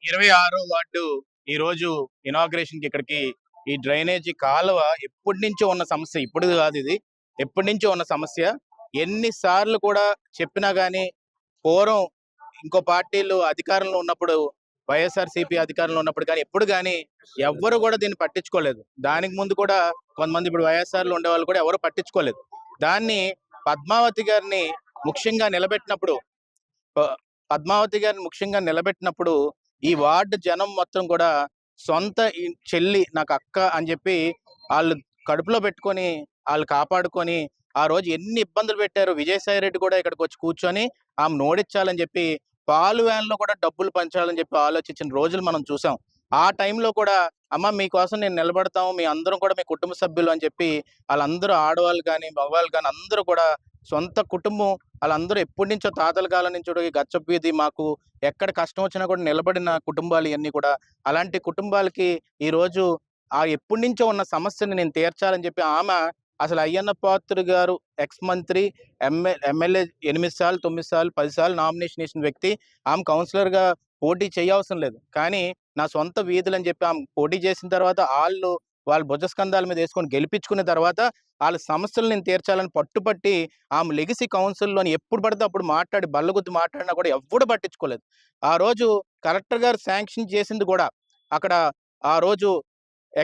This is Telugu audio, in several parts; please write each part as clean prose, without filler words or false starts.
26వ వార్డు ఈ రోజు ఇనాగ్రేషన్ కి ఇక్కడికి ఈ డ్రైనేజీ కాలువ ఎప్పటి నుంచో ఉన్న సమస్య, ఇప్పుడు కాదు ఇది, ఎప్పటి నుంచో ఉన్న సమస్య. ఎన్నిసార్లు కూడా చెప్పినా గానీ పూర్వం ఇంకో పార్టీలు అధికారంలో ఉన్నప్పుడు, వైఎస్ఆర్సీపీ అధికారంలో ఉన్నప్పుడు కానీ ఎప్పుడు కానీ ఎవ్వరు కూడా దీన్ని పట్టించుకోలేదు. దానికి ముందు కూడా కొంతమంది ఇప్పుడు వైఎస్ఆర్లో ఉండే వాళ్ళు కూడా ఎవరు పట్టించుకోలేదు. దాన్ని పద్మావతి గారిని ముఖ్యంగా నిలబెట్టినప్పుడు పద్మావతి గారిని ముఖ్యంగా నిలబెట్టినప్పుడు ఈ వార్డు జనం మొత్తం కూడా సొంత చెల్లి నాకు అక్క అని చెప్పి వాళ్ళు కడుపులో పెట్టుకొని వాళ్ళు కాపాడుకొని ఆ రోజు ఎన్ని ఇబ్బందులు పెట్టారు. విజయసాయి రెడ్డి కూడా ఇక్కడికి వచ్చి కూర్చొని ఆమె నోడిచ్చాలని చెప్పి పాలు వ్యాన్లో కూడా డబ్బులు పంచాలని చెప్పి ఆలోచించిన రోజులు మనం చూసాం. ఆ టైంలో కూడా అమ్మ మీకోసం నేను నిలబడతాము, మీ అందరం కూడా మీ కుటుంబ సభ్యులు అని చెప్పి వాళ్ళందరూ ఆడవాళ్ళు కానీ మగవాళ్ళు కానీ అందరూ కూడా సొంత కుటుంబం, వాళ్ళందరూ ఎప్పటి నుంచో తాతల కాలం నుంచి గచ్చపీది మాకు ఎక్కడ కష్టం వచ్చినా కూడా నిలబడిన కుటుంబాలు ఇవన్నీ కూడా. అలాంటి కుటుంబాలకి ఈరోజు ఆ ఎప్పటి నుంచో ఉన్న సమస్యని నేను తీర్చాలని చెప్పి ఆమె అసలు అయ్యన్న పాత్రుడు గారు ఎక్స్ మంత్రి, ఎమ్మెల్యే 8 సార్లు 9 సార్లు 10 సార్లు నామినేషన్ వేసిన వ్యక్తి. ఆమె కౌన్సిలర్గా పోటీ చేయవసరం లేదు, కానీ నా సొంత వీధులు అని చెప్పి ఆమె పోటీ చేసిన తర్వాత వాళ్ళ భుజస్కంధాల మీద వేసుకొని గెలిపించుకున్న తర్వాత వాళ్ళ సమస్యలు నేను తీర్చాలని పట్టుపట్టి ఆమె లెగసీ కౌన్సిల్లోని ఎప్పుడు పడితే అప్పుడు మాట్లాడి బల్లగుద్ది మాట్లాడినా కూడా ఎవ్వడు పట్టించుకోలేదు. ఆ రోజు కలెక్టర్ గారు శాంక్షన్ చేసింది కూడా అక్కడ ఆ రోజు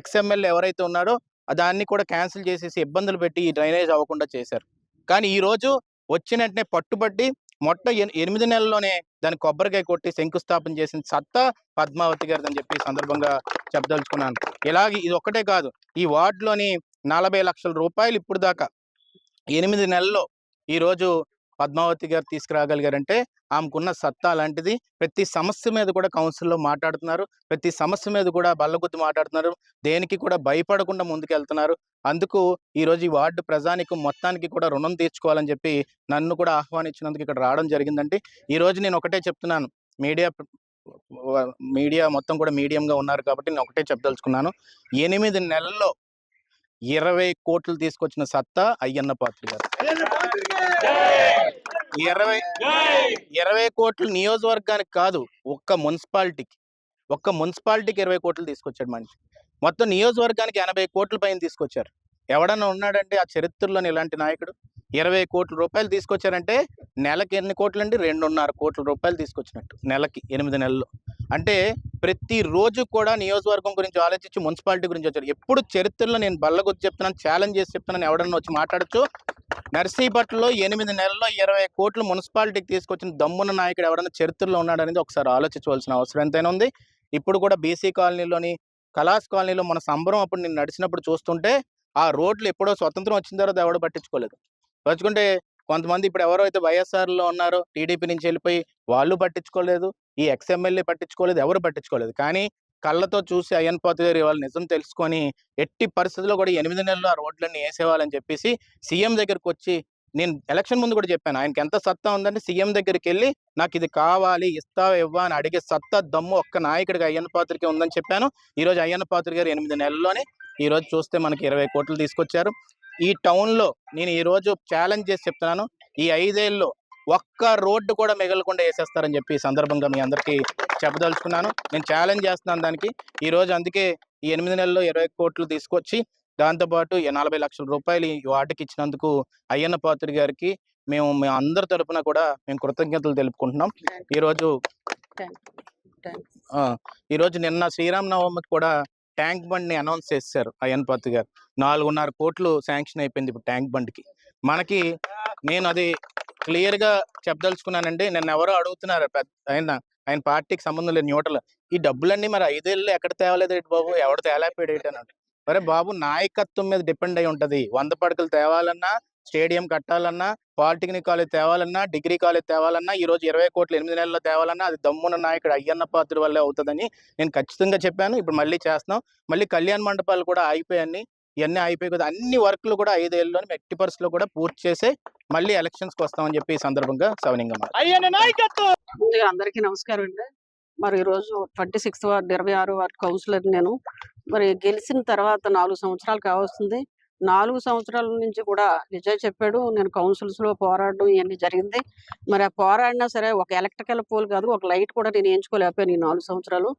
ఎక్స్ఎమ్మెల్యే ఎవరైతే ఉన్నారో దాన్ని కూడా క్యాన్సిల్ చేసేసి ఇబ్బందులు పెట్టి ఈ డ్రైనేజ్ అవ్వకుండా చేశారు. కానీ ఈ రోజు వచ్చినట్టే పట్టుబట్టి 8 నెలల్లోనే దాన్ని కొబ్బరికాయ కొట్టి శంకుస్థాపన చేసిన సత్తా పద్మావతి గారిది అని చెప్పి సందర్భంగా చెప్పదలుచుకున్నాను. ఇలాగే ఇది ఒక్కటే కాదు, ఈ వార్డులోని 40 లక్షల రూపాయలు ఇప్పుడు దాకా 8 నెలల్లో ఈరోజు పద్మావతి గారు తీసుకురాగలిగారంటే ఆమెకున్న సత్తా లాంటిది. ప్రతి సమస్య మీద కూడా కౌన్సిల్లో మాట్లాడుతున్నారు, ప్రతి సమస్య మీద కూడా బల్లగుద్ది మాట్లాడుతున్నారు, దేనికి కూడా భయపడకుండా ముందుకెళ్తున్నారు. అందుకు ఈరోజు ఈ వార్డు ప్రజానికి మొత్తానికి కూడా రుణం తీర్చుకోవాలని చెప్పి నన్ను కూడా ఆహ్వానించినందుకు ఇక్కడ రావడం జరిగిందండి. ఈరోజు నేను ఒకటే చెప్తున్నాను, మీడియా మొత్తం కూడా మీడియంగా ఉన్నారు కాబట్టి నేను ఒకటే చెప్పదలుచుకున్నాను. 8 నెలల్లో 20 కోట్లు తీసుకొచ్చిన సత్తా అయ్యన్న పాత్రుడు గారు. 20 కోట్లు నియోజకవర్గానికి కాదు, ఒక్క మున్సిపాలిటీకి 20 కోట్లు తీసుకొచ్చాడు మనిషి. మొత్తం నియోజకవర్గానికి 80 కోట్ల పైన తీసుకొచ్చారు. ఎవడన్నా ఉన్నాడంటే ఆ చరిత్రలోని ఇలాంటి నాయకుడు? 20 కోట్ల రూపాయలు తీసుకొచ్చారంటే నెలకి ఎన్ని కోట్లు అండి? 2.5 కోట్ల రూపాయలు తీసుకొచ్చినట్టు నెలకి 8 నెలల్లో. అంటే ప్రతిరోజు కూడా నియోజకవర్గం గురించి ఆలోచించి మున్సిపాలిటీ గురించి వచ్చారు. ఎప్పుడు చరిత్రలో నేను బల్లగుద్ది చెప్తున్నాను, ఛాలెంజ్ చేసి చెప్తున్నాను, ఎవడన్నా వచ్చి మాట్లాడచ్చు. నర్సీపట్నంలో 8 నెలల్లో 20 కోట్లు మున్సిపాలిటీకి తీసుకొచ్చిన దమ్మున నాయకుడు ఎవడన్నా చరిత్రలో ఉన్నాడనేది ఒకసారి ఆలోచించవలసిన అవసరం ఎంతైనా ఉంది. ఇప్పుడు కూడా బీసీ కాలనీలోని కలాస్ కాలనీలో మన సంబరం అప్పుడు నేను నడిచినప్పుడు చూస్తుంటే ఆ రోడ్లు ఎప్పుడో స్వతంత్రం వచ్చిన తర్వాత ఎవడో పట్టించుకోలేదు. పట్టించుకుంటే కొంతమంది ఇప్పుడు ఎవరైతే వైఎస్ఆర్లో ఉన్నారో టీడీపీ నుంచి వెళ్ళిపోయి వాళ్ళు పట్టించుకోలేదు, ఈ ఎక్స్ఎమ్మెల్యే పట్టించుకోలేదు, ఎవరు పట్టించుకోలేదు. కానీ కళ్ళతో చూసి అయ్యన్న పాత్రుడు గారు వాళ్ళు నిజం తెలుసుకొని ఎట్టి పరిస్థితుల్లో కూడా 8 నెలలు ఆ రోడ్లన్నీ వేసేవాళ్ళని చెప్పేసి సీఎం దగ్గరికి వచ్చి, నేను ఎలక్షన్ ముందు కూడా చెప్పాను, ఆయనకి ఎంత సత్తా ఉందంటే సీఎం దగ్గరికి వెళ్ళి నాకు ఇది కావాలి ఇస్తావా ఇవ్వా అని అడిగే సత్తా దమ్ము ఒక్క నాయకుడిగా అయ్యన్న పాత్రుడికి ఉందని చెప్పాను. ఈరోజు అయ్యన్న పాత్రుడు గారు 8 నెలల్లోనే ఈరోజు చూస్తే మనకి 20 కోట్లు తీసుకొచ్చారు. ఈ టౌన్లో నేను ఈరోజు ఛాలెంజ్ చేసి చెప్తున్నాను, ఈ 5 ఏళ్ళలో ఒక్క రోడ్డు కూడా మిగలకుండా వేసేస్తారని చెప్పి ఈ సందర్భంగా మీ అందరికీ చెప్పదలుచుకున్నాను. నేను ఛాలెంజ్ చేస్తున్నాను దానికి. ఈరోజు అందుకే ఈ 8 నెలల్లో 20 కోట్లు తీసుకొచ్చి దాంతోపాటు 40 లక్షల రూపాయలు ఈ వార్డుకి ఇచ్చినందుకు అయ్యన్న పాత్రుడు గారికి మేము అందరి తరపున కూడా మేము కృతజ్ఞతలు తెలుపుకుంటున్నాం. ఈరోజు నిన్న శ్రీరామనవమికి కూడా ట్యాంక్ బండ్ని అనౌన్స్ చేశారు అయ్యన్న పాత్రుడు గారు. 4.5 కోట్లు శాంక్షన్ అయిపోయింది ఇప్పుడు ట్యాంక్ బండ్కి మనకి. నేను అది క్లియర్గా చెప్పదలుచుకున్నానండి. నిన్న ఎవరో అడుగుతున్నారు, ఆయన పార్టీకి సంబంధం లేదు న్యూట్రల్, ఈ డబ్బులన్నీ మరి 5 ఏళ్ళు ఎక్కడ తేవలేదు ఏంటి బాబు, ఎవడు తేలేపోయాడు ఏంటి అన్నాడు. అరే బాబు, నాయకత్వం మీద డిపెండ్ అయి ఉంటుంది. 100 పడకలు తేవాలన్నా, స్టేడియం కట్టాలన్నా, పాలిటెక్నిక్ కాలేజ్ తేవాలన్నా, డిగ్రీ కాలేజ్ తేవాలన్నా, ఈరోజు 20 కోట్లు 8 నెలల్లో తేవాలన్నా అది దమ్మున నాయకుడు అయ్యన్న పాత్రుడు వల్లే అవుతుందని నేను ఖచ్చితంగా చెప్పాను. ఇప్పుడు మళ్ళీ చేస్తున్నాం. మళ్ళీ కళ్యాణ మండపాలు కూడా ఆగిపోయాయి, ఇవన్నీ అయిపోయి కదా, అన్ని వర్క్లు కూడా 5 ఏళ్ళలోనే ఎట్టి పరిస్థితుల్లో కూడా పూర్తి చేసే మళ్ళీ ఎలక్షన్స్కి వస్తామని చెప్పి ఈ సందర్భంగా సవనీయంగా ముందుగా అందరికీ నమస్కారం అండి. మరి ఈరోజు 26వ వార్డు 26వ వార్డు కౌన్సిలర్ నేను. మరి గెలిచిన తర్వాత 4 సంవత్సరాలు కావస్తుంది. 4 సంవత్సరాల నుంచి కూడా నిజం చెప్పాడు. నేను కౌన్సిల్స్‌లో పోరాడడం ఇయన్నీ జరిగింది. మరి ఆ పోరాడినా సరే ఒక ఎలక్ట్రికల్ పోల్ కాదు, ఒక లైట్ కూడా నేను ఏయించుకోలేకపోయాను ఈ 4 సంవత్సరాలు.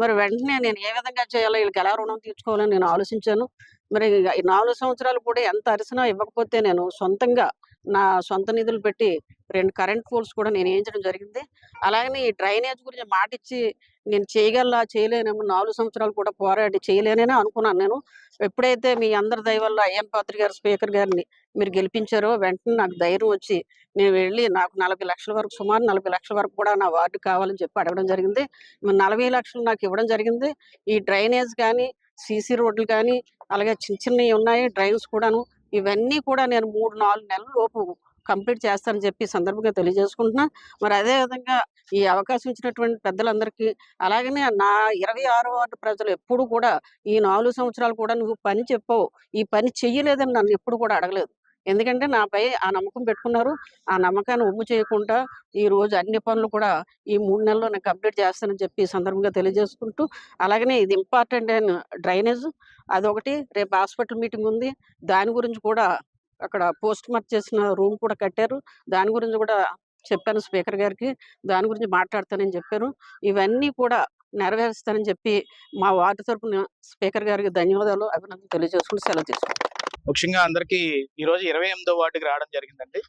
మరి వెంటనే నేను ఏ విధంగా చేయాలో, ఈళ్ళకి ఎలా రుణం తీర్చుకోవాలని నేను ఆలోచించాను. మరి ఈ 4 సంవత్సరాలు కూడా ఎంత అరిసినా ఇవ్వకపోతే నేను సొంతంగా నా సొంత నిధులు పెట్టి 2 కరెంట్ పోల్స్ కూడా నేను ఏయించడం జరిగింది. అలాగని ఈ డ్రైనేజ్ గురించి మాటిచ్చి నేను చేయగలనా, చేయలేనేమో 4 సంవత్సరాలు కూడా పోరాడి చేయలేననే అనుకున్నాను నేను. ఎప్పుడైతే మీ అందరి దయ వల్ల అయ్యన్ పాత్రి గారు స్పీకర్ గారిని మీరు గెలిపించారో వెంటనే నాకు ధైర్యం వచ్చి నేను వెళ్ళి నాకు 40,00,000 వరకు సుమారు 40,00,000 వరకు కూడా నా వార్డుకి కావాలని చెప్పి అడగడం జరిగింది. మరి 40,00,000 నాకు ఇవ్వడం జరిగింది. ఈ డ్రైనేజ్ కానీ, సీసీ రోడ్లు కానీ, అలాగే చిన్న చిన్నయి ఉన్నాయి డ్రైన్స్ కూడాను. ఇవన్నీ కూడా నేను 3, 4 నెలల లోపు కంప్లీట్ చేస్తానని చెప్పి ఈ సందర్భంగా తెలియజేసుకుంటున్నా. మరి అదే విధంగా ఈ అవకాశం ఇచ్చినటువంటి పెద్దలందరికీ, అలాగనే నా 26వ వార్డు ప్రజలు ఎప్పుడు కూడా ఈ 4 సంవత్సరాలు కూడా నువ్వు పని చెప్పావు, ఈ పని చెయ్యలేదని నన్ను ఎప్పుడు కూడా అడగలేదు. ఎందుకంటే నాపై ఆ నమ్మకం పెట్టుకున్నారు. ఆ నమ్మకాన్ని ఒమ్ము చేయకుండా ఈరోజు అన్ని పనులు కూడా ఈ 3 నెలల్లో నేను కంప్లీట్ చేస్తానని చెప్పి ఈ సందర్భంగా తెలియజేసుకుంటూ, అలాగనే ఇది ఇంపార్టెంట్ అయిన డ్రైనేజ్ అదొకటి. రేపు హాస్పిటల్ మీటింగ్ ఉంది. దాని గురించి కూడా అక్కడ పోస్ట్ మార్క్ చేసిన రూమ్ కూడా కట్టారు. దాని గురించి కూడా చెప్పాను స్పీకర్ గారికి. దాని గురించి మాట్లాడతానని చెప్పాను. ఇవన్నీ కూడా నెరవేరుస్తానని చెప్పి మా వార్డు తరపున స్పీకర్ గారికి ధన్యవాదాలు, అభినందనలు తెలియజేసుకుంటూ సెలవు తీసుకుంటాను. ముఖ్యంగా అందరికీ ఈరోజు 28వ వార్డుకి రావడం జరిగిందండి.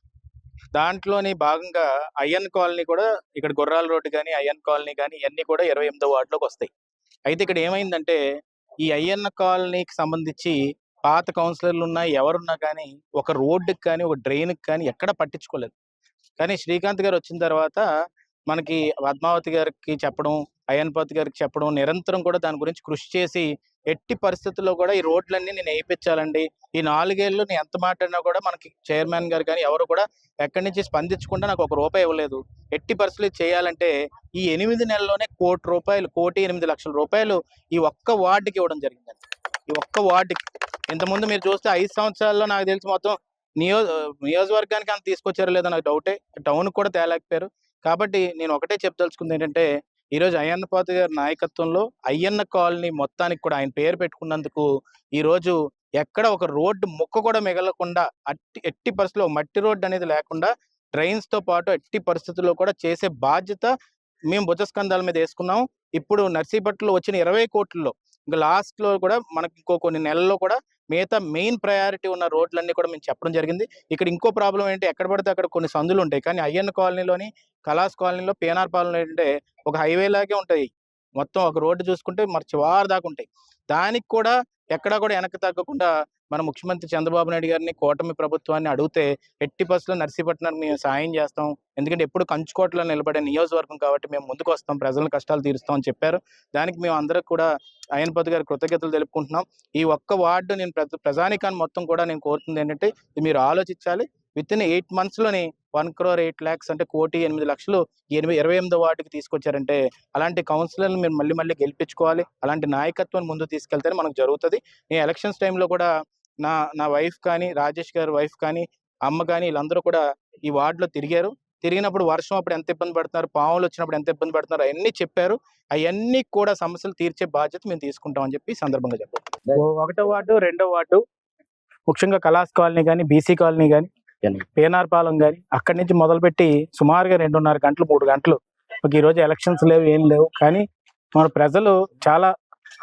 దాంట్లోని భాగంగా అయ్యన్ కాలనీ కూడా, ఇక్కడ గుర్రాల రోడ్డు కానీ, అయ్యన్ కాలనీ కానీ ఇవన్నీ కూడా 28వ వార్డులోకి వస్తాయి. అయితే ఇక్కడ ఏమైందంటే ఈ అయ్యన్న కాలనీకి సంబంధించి పాత కౌన్సిలర్లు ఉన్నా ఎవరున్నా కానీ ఒక రోడ్డుకి కానీ, ఒక డ్రైన్కి కానీ ఎక్కడ పట్టించుకోలేదు. కానీ శ్రీకాంత్ గారు వచ్చిన తర్వాత మనకి పద్మావతి గారికి చెప్పడం, అయ్యన్‌పాత్రి గారికి చెప్పడం, నిరంతరం కూడా దాని గురించి కృషి చేసి ఎట్టి పరిస్థితుల్లో కూడా ఈ రోడ్లన్నీ నేను ఏయించాలండి. ఈ 4 ఏళ్ళు నేను ఎంత మాట్లాడినా కూడా మనకి చైర్మన్ గారు కానీ ఎవరు కూడా ఎక్కడి నుంచి స్పందించకుండా నాకు ఒక రూపాయి ఇవ్వలేదు. ఎట్టి పరిస్థితుల్లో చేయాలంటే ఈ 8 నెలల్లోనే రూ. 1,08,00,000 ఈ ఒక్క వార్డుకి ఇవ్వడం జరిగిందండి. ఈ ఒక్క వార్డుకి. ఇంతకుముందు మీరు చూస్తే 5 సంవత్సరాల్లో నాకు తెలిసి మొత్తం నియోజకవర్గానికి అంత తీసుకొచ్చారో లేదో నాకు డౌటే. టౌన్‌కి కూడా తేలేకపోయారు. కాబట్టి నేను ఒకటే చెప్పదలుచుకుంది ఏంటంటే, ఈరోజు అయ్యన్నపాత్రి గారి నాయకత్వంలో అయ్యన్న కాలనీ మొత్తానికి కూడా ఆయన పేరు పెట్టుకున్నందుకు ఈరోజు ఎక్కడ ఒక రోడ్డు ముక్క కూడా మిగలకుండా ఎట్టి పరిస్థితుల్లో మట్టి రోడ్డు అనేది లేకుండా డ్రైన్స్‌తో పాటు ఎట్టి పరిస్థితుల్లో కూడా చేసే బాధ్యత మేము భుజస్కంధాల మీద వేసుకున్నాం. ఇప్పుడు నర్సీపట్నంలో వచ్చిన 20 కోట్లలో ఇంకా లాస్ట్‌లో కూడా మనకి ఇంకో కొన్ని నెలల్లో కూడా మిగతా మెయిన్ ప్రయారిటీ ఉన్న రోడ్లన్నీ కూడా మేము చెప్పడం జరిగింది. ఇక్కడ ఇంకో ప్రాబ్లం ఏంటి, ఎక్కడ పడితే అక్కడ కొన్ని సందులు ఉంటాయి. కానీ అయ్యన్న కాలనీలోని, కలాస్ కాలనీలో, పీఎన్ఆర్ పాలెంలో ఏంటంటే ఒక హైవే లాగే ఉంటాయి. మొత్తం ఒక రోడ్డు చూసుకుంటే మరి చివరి దాకా ఉంటాయి. దానికి కూడా ఎక్కడా కూడా వెనక్కి తగ్గకుండా మన ముఖ్యమంత్రి చంద్రబాబు నాయుడు గారిని, కూటమి ప్రభుత్వాన్ని అడిగితే ఎట్టి పరిస్థితుల్లో నర్సీపట్నానికి మేము సాయం చేస్తాం. ఎందుకంటే ఎప్పుడు కంచుకోటలో నిలబడే నియోజకవర్గం కాబట్టి మేము ముందుకు వస్తాం, ప్రజల కష్టాలు తీరుస్తాం అని చెప్పారు. దానికి మేము అందరికి కూడా అయ్యన్‌పాత్రి గారికి కృతజ్ఞతలు తెలుపుకుంటున్నాం. ఈ ఒక్క వార్డు నేను ప్రజానీకాన్ని మొత్తం కూడా నేను కోరుతుంది ఏంటంటే, ఇది మీరు ఆలోచించాలి. వితిన్ 8 మంత్స్‌లోని 1,08,00,000 అంటే 1,08,00,000 28వ వార్డుకి తీసుకొచ్చారంటే అలాంటి కౌన్సిలర్‌ని మీరు మళ్ళీ గెలిపించుకోవాలి. అలాంటి నాయకత్వాన్ని ముందుకు తీసుకెళ్తేనే మనకు జరుగుతది. నేను ఎలక్షన్స్ టైంలో కూడా నా వైఫ్ కానీ, రాజేష్ గారి వైఫ్ కానీ, అమ్మ కానీ వీళ్ళందరూ కూడా ఈ వార్డులో తిరిగారు. తిరిగినప్పుడు వర్షం అప్పుడు ఎంత ఇబ్బంది పడుతున్నారు, పాములు వచ్చినప్పుడు ఎంత ఇబ్బంది పడుతున్నారు అయన్నీ చెప్పారు. అయన్నీ కూడా సమస్యలు తీర్చే బాధ్యత మేము తీసుకుంటాం అని చెప్పి ఈ సందర్భంగా చెప్పారు. 1వ వార్డు, 2వ వార్డు ముఖ్యంగా కలాస్ కాలనీ కానీ, బీసీ కాలనీ కానీ, పీఎన్ఆర్ పాలెం కానీ అక్కడి నుంచి మొదలుపెట్టి సుమారుగా 2.5 గంటలు, 3 గంటలు ఈరోజు ఎలక్షన్స్ లేవు, ఏం లేవు. కానీ మన ప్రజలు చాలా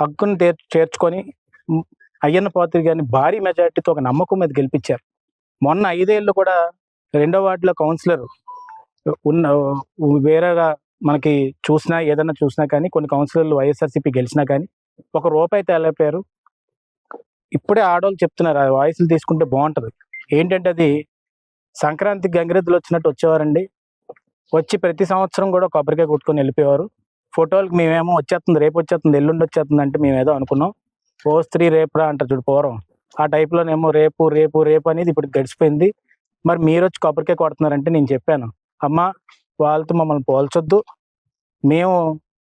హక్కును చేర్చుకొని అయ్యన్నపాత్రి గారిని భారీ మెజార్టీతో ఒక నమ్మకం మీద గెలిపించారు. మొన్న 5 ఏళ్ళు కూడా 2వ వార్డులో కౌన్సిలర్ వేరేగా మనకి ఏదైనా చూసినా కానీ కొన్ని కౌన్సిలర్లు వైఎస్ఆర్సీపీ గెలిచినా కానీ ఒక రూపాయి తేలేపారు. ఇప్పుడే ఆడవాళ్ళు చెప్తున్నారు ఆ వాయిస్లు తీసుకుంటే బాగుంటుంది. ఏంటంటే అది సంక్రాంతికి గంగిరెద్దులు వచ్చినట్టు వచ్చేవారండి. వచ్చి ప్రతి సంవత్సరం కూడా కొబ్బరికాయ కొట్టుకొని వెళ్ళిపోయేవారు. ఫోటోలకు మేమేమో వచ్చేస్తుంది, రేపు వచ్చేస్తుంది, ఎల్లుండి వచ్చేస్తుంది అంటే మేము ఏదో అనుకున్నాం. ఓ స్త్రీ రేపురా అంటారు చూడు పూర్వం, ఆ టైప్లోనేమో రేపు రేపు రేపు అనేది ఇప్పుడు గడిచిపోయింది. మరి మీరు వచ్చి కొబ్బరికాయ కొడుతున్నారంటే నేను చెప్పాను, అమ్మ వాళ్ళతో మమ్మల్ని పోల్చొద్దు. మేము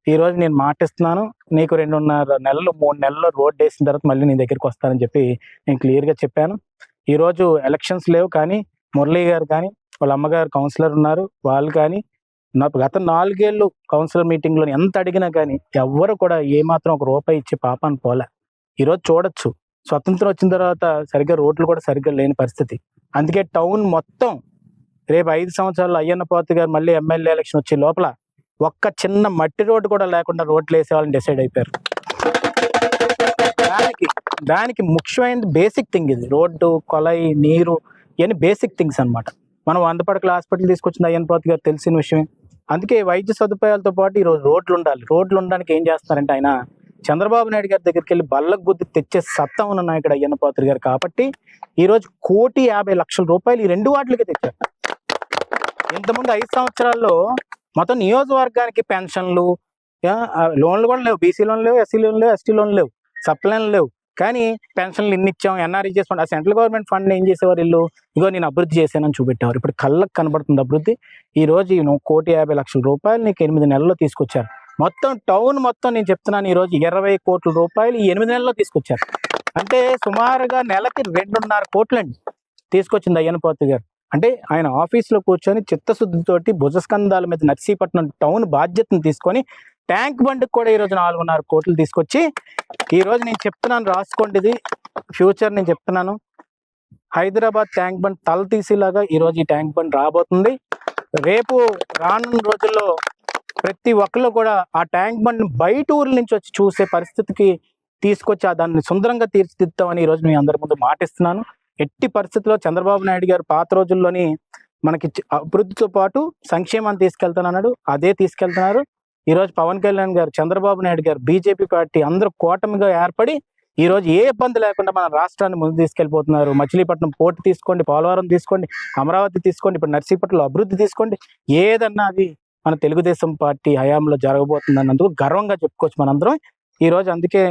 ఈరోజు నేను మాటిస్తున్నాను, నీకు 2.5 నెలలు 3 నెలల్లో రోడ్డు వేసిన తర్వాత మళ్ళీ నీ దగ్గరికి వస్తానని చెప్పి నేను క్లియర్గా చెప్పాను. ఈరోజు ఎలక్షన్స్ లేవు కానీ మురళీ గారు కానీ వాళ్ళ అమ్మగారు కౌన్సిలర్ ఉన్నారు, వాళ్ళు కానీ గత 4 ఏళ్ళు కౌన్సిలర్ మీటింగ్లో ఎంత అడిగినా కానీ ఎవ్వరు కూడా ఏమాత్రం ఒక రూపాయి ఇచ్చి పాపాన్ని పోలే. ఈరోజు చూడొచ్చు స్వతంత్రం వచ్చిన తర్వాత సరిగ్గా రోడ్లు కూడా సరిగ్గా లేని పరిస్థితి. అందుకే టౌన్ మొత్తం రేపు 5 సంవత్సరాల్లో అయ్యన్న పాత్రుడు గారు మళ్ళీ ఎమ్మెల్యే ఎలక్షన్ వచ్చే లోపల ఒక్క చిన్న మట్టి రోడ్డు కూడా లేకుండా రోడ్లు వేసేవాళ్ళని డిసైడ్ అయిపోయారు. దానికి ముఖ్యమైనది బేసిక్ థింగ్ ఇది. రోడ్డు, కొలయి, నీరు ఇవన్నీ బేసిక్ థింగ్స్ అన్నమాట. మనం 100 పడకల హాస్పిటల్ తీసుకొచ్చింది అయ్యన్న పాత్రుడు గారు తెలిసిన విషయమే. అందుకే వైద్య సదుపాయాలతో పాటు ఈరోజు రోడ్లు ఉండాలి. రోడ్లు ఉండడానికి ఏం చేస్తారంటే ఆయన చంద్రబాబు నాయుడు గారి దగ్గరికి వెళ్ళి బల్లకు గుద్ది తెచ్చే సత్తా ఉన్న నాయకుడు అయ్యన్న పాత్రుడు గారు. కాబట్టి ఈరోజు 1,50,00,000 రూపాయలు ఈ 2 వార్డులకే తెచ్చారు. ఇంతకుముందు 5 సంవత్సరాల్లో మొత్తం నియోజకవర్గానికి పెన్షన్లు, లోన్లు కూడా లేవు. బీసీ లోన్లు లేవు, ఎస్సీ లోన్లు లేవు, ఎస్టీ లోన్లు లేవు, సప్లైన్లు లేవు. కానీ పెన్షన్లు ఇన్ని ఇచ్చాం, ఎన్ఆర్ఈజీఎస్ ఫండ్, ఆ సెంట్రల్ గవర్నమెంట్ ఫండ్ ఏం చేసేవారు వీళ్ళు? ఇగో నేను అభివృద్ధి చేశానని చూపెట్టేవారు. ఇప్పుడు కళ్ళకు కనబడుతుంది అభివృద్ధి. ఈ రోజు 1,50,00,000 రూపాయలు నీకు 8 నెలల్లో తీసుకొచ్చారు. మొత్తం టౌన్ మొత్తం నేను చెప్తున్నాను ఈ రోజు 20 కోట్ల రూపాయలు ఈ 8 నెలల్లో తీసుకొచ్చారు. అంటే సుమారుగా నెలకి 2.5 కోట్లండి తీసుకొచ్చింది అయ్యన్న పాత్రుడు గారు. అంటే ఆయన ఆఫీస్లో కూర్చొని చిత్తశుద్ధితోటి భుజస్కంధాల మీద నర్సీపట్నం టౌన్ బాధ్యతను తీసుకొని ట్యాంక్ బండ్కి కూడా ఈరోజు 4.5 కోట్లు తీసుకొచ్చి ఈరోజు నేను చెప్తున్నాను, రాసుకోండి, ఇది ఫ్యూచర్ నేను చెప్తున్నాను. హైదరాబాద్ ట్యాంక్ బండ్ తల తీసేలాగా ఈరోజు ఈ ట్యాంక్ బండ్ రాబోతుంది. రేపు రానున్న రోజుల్లో ప్రతి ఒక్కళ్ళు కూడా ఆ ట్యాంక్ బండ్ బయట ఊర్ల నుంచి వచ్చి చూసే పరిస్థితికి తీసుకొచ్చి దాన్ని సుందరంగా తీర్చిదిద్దామని ఈరోజు మీ అందరి ముందు మాటిస్తున్నాను. ఎట్టి పరిస్థితుల్లో చంద్రబాబు నాయుడు గారు పాత రోజుల్లోని మనకి అభివృద్ధితో పాటు సంక్షేమాన్ని తీసుకెళ్తానన్నాడు, అదే తీసుకెళ్తున్నారు. ఈరోజు పవన్ కళ్యాణ్ గారు, చంద్రబాబు నాయుడు గారు, బీజేపీ పార్టీ అందరూ కూటమిగా ఏర్పడి ఈరోజు ఏ ఇబ్బంది లేకుండా మన రాష్ట్రాన్ని ముందు తీసుకెళ్ళిపోతున్నారు. మచిలీపట్నం పోర్టు తీసుకోండి, పోలవరం తీసుకోండి, అమరావతి తీసుకోండి, ఇప్పుడు నర్సీపట్నంలో అభివృద్ధి తీసుకోండి, ఏదన్నా అది మన తెలుగుదేశం పార్టీ హయాంలో జరగబోతుంది అన్నందుకు గర్వంగా చెప్పుకోవచ్చు మనందరం ఈరోజు. అందుకే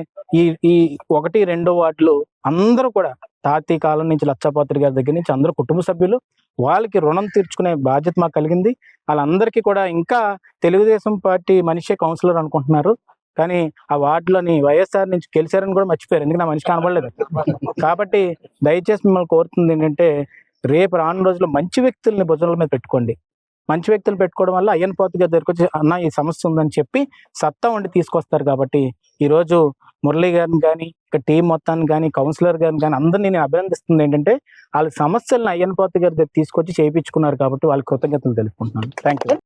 ఈ 1-2 వార్డులు అందరూ కూడా తాతీ కాలం నుంచి లచ్చాపాత్రుడు గారి దగ్గర నుంచి అందరూ కుటుంబ సభ్యులు, వాళ్ళకి రుణం తీర్చుకునే బాధ్యత మాకు కలిగింది. వాళ్ళందరికీ కూడా ఇంకా తెలుగుదేశం పార్టీ మనిషే కౌన్సిలర్ అనుకుంటున్నారు, కానీ ఆ వార్డులోని వైఎస్ఆర్ నుంచి గెలిచారని కూడా మర్చిపోయారు. ఎందుకంటే ఆ మనిషి కనబడలేదు. కాబట్టి దయచేసి మిమ్మల్ని కోరుతుంది ఏంటంటే రేపు రాను రోజుల్లో మంచి వ్యక్తుల్ని భుజాల మీద పెట్టుకోండి. మంచి వ్యక్తులు పెట్టుకోవడం వల్ల అయ్యన్న పాత్రుడు గారి దగ్గరికి వచ్చి అన్న ఈ సమస్య ఉందని చెప్పి సత్తా ఉండి తీసుకొస్తారు. కాబట్టి ఈరోజు మురళీ గారిని కానీ, ఇక్కడ టీం మొత్తాన్ని కానీ, కౌన్సిలర్ గారిని కానీ అందరినీ నేను అభినందిస్తుంది ఏంటంటే వాళ్ళ సమస్యలను అయ్యన్న పాత్రుడు గారి దగ్గర తీసుకొచ్చి చేయించుకున్నారు. కాబట్టి వాళ్ళకి కృతజ్ఞతలు తెలుపుకుంటున్నాను. Thank you.